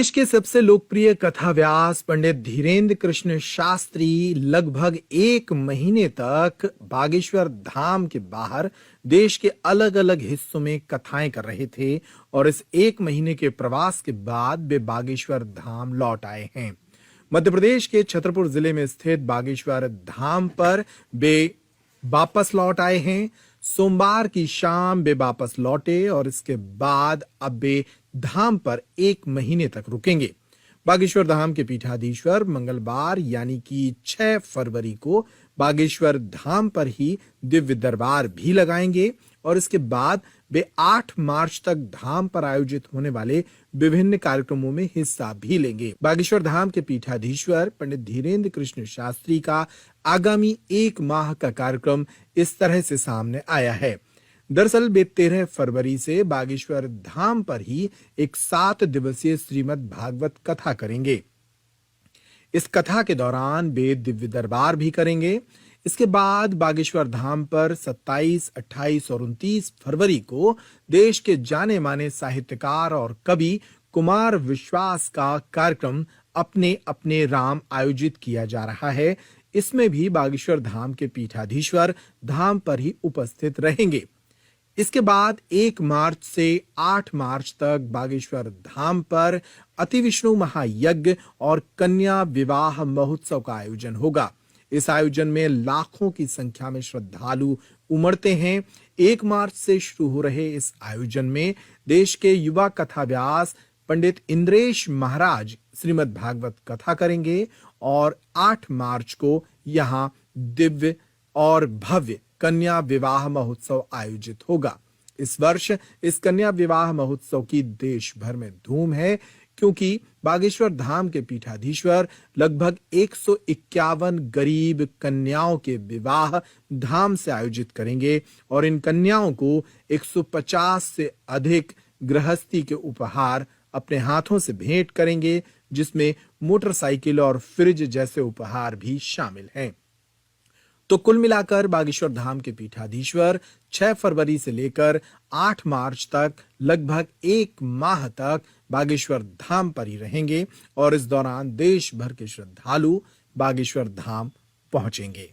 देश के सबसे लोकप्रिय कथा व्यास पंडित धीरेन्द्र कृष्ण शास्त्री लगभग एक महीने तक बागेश्वर धाम के बाहर देश के अलग अलग हिस्सों में कथाएं कर रहे थे और इस एक महीने के प्रवास के बाद वे बागेश्वर धाम लौट आए हैं। मध्य प्रदेश के छतरपुर जिले में स्थित बागेश्वर धाम पर वे वापस लौट आए हैं। सोमवार की शाम वे वापस लौटे और इसके बाद अब वे धाम पर एक महीने तक रुकेंगे। बागेश्वर धाम के पीठाधीश्वर मंगलवार यानी कि 6 फरवरी को बागेश्वर धाम पर ही दिव्य दरबार भी लगाएंगे और इसके बाद वे 8 मार्च तक धाम पर आयोजित होने वाले विभिन्न कार्यक्रमों में हिस्सा भी लेंगे। बागेश्वर धाम के पीठाधीश्वर पंडित धीरेन्द्र कृष्ण शास्त्री का आगामी एक माह का कार्यक्रम इस तरह से सामने आया है। दरअसल वे 13 फरवरी से बागेश्वर धाम पर ही एक 7 दिवसीय श्रीमद् भागवत कथा करेंगे। इस कथा के दौरान वे दिव्य दरबार भी करेंगे। इसके बाद बागेश्वर धाम पर 27, 28 और 29 फरवरी को देश के जाने माने साहित्यकार और कवि कुमार विश्वास का कार्यक्रम अपने अपने राम आयोजित किया जा रहा है। इसमें भी बागेश्वर धाम के पीठाधीश्वर धाम पर ही उपस्थित रहेंगे। इसके बाद 1 मार्च से 8 मार्च तक बागेश्वर धाम पर अति विष्णु महायज्ञ और कन्या विवाह महोत्सव का आयोजन होगा। इस आयोजन में लाखों की संख्या में श्रद्धालु उमड़ते हैं। 1 मार्च से शुरू हो रहे इस आयोजन में देश के युवा कथा व्यास पंडित इंद्रेश महाराज श्रीमद् भागवत कथा करेंगे और 8 मार्च को यहां दिव्य और भव्य कन्या विवाह महोत्सव आयोजित होगा। इस वर्ष इस कन्या विवाह महोत्सव की देश भर में धूम है क्योंकि बागेश्वर धाम के पीठाधीश्वर लगभग 151 गरीब कन्याओं के विवाह धाम से आयोजित करेंगे और इन कन्याओं को 150 से अधिक गृहस्थी के उपहार अपने हाथों से भेंट करेंगे, जिसमें मोटरसाइकिल और फ्रिज जैसे उपहार भी शामिल हैं। तो कुल मिलाकर बागेश्वर धाम के पीठाधीश्वर 6 फरवरी से लेकर 8 मार्च तक लगभग एक माह तक बागेश्वर धाम पर ही रहेंगे और इस दौरान देश भर के श्रद्धालु बागेश्वर धाम पहुंचेंगे।